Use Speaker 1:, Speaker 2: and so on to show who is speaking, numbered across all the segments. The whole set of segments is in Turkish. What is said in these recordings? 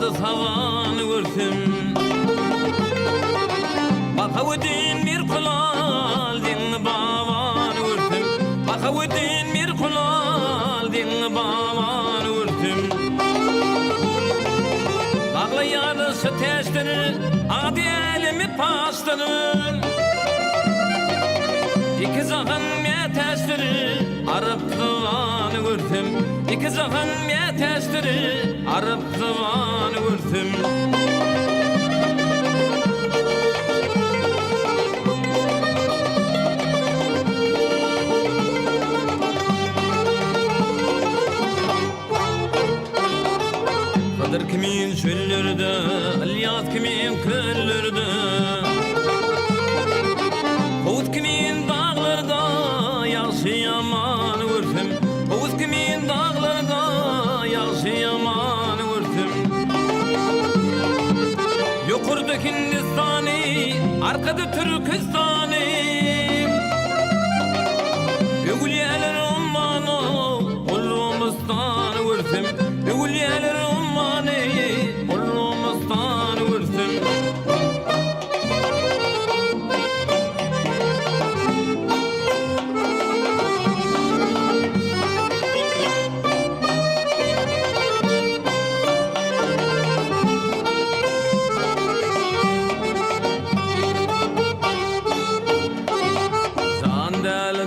Speaker 1: yalnız havanı görsem. Bakavudin bir kulal din bavanı görsem. Bakavudin bir kulal din bavanı görsem. Ağla yarısı teşleri adi elimi pastırır. İki zahın metestiri arıp kıvanı görsem. İki zahın metestiri arıp kıvanı görsem. Kadir kimin çöllerde, alyat kimin köllerde, Kovut kimin dağlarda, yaşı yaman görsem. Kovut kimin dağlarda, yaşı yaman görsem. Yukarıda Hindistan'ı, arkada Türkistan'ı. Ugulyeler ummanı, Ulumistan'ı görsem. Ugulyeler ummanı, Ulumistan'ı görsem.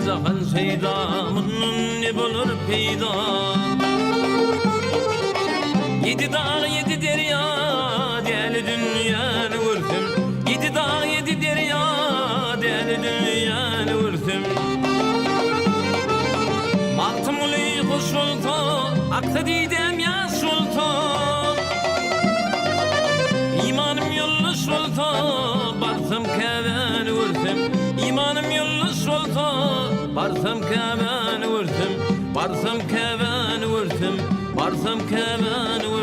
Speaker 1: Zahan şeyda, bunun ne bulur peyda. Yedi dağ yedi derya, deli dünyanı görsem. Yedi dağ yedi derya, deli dünyanı görsem. Baktım ulu kuş sultan, aktı didem ya sultan. İmanım yollu sultan, barsam keven görsem. İmanım yollu sultan, barsam keven görsem. Barsam keven görsem. Barsam keven görsem.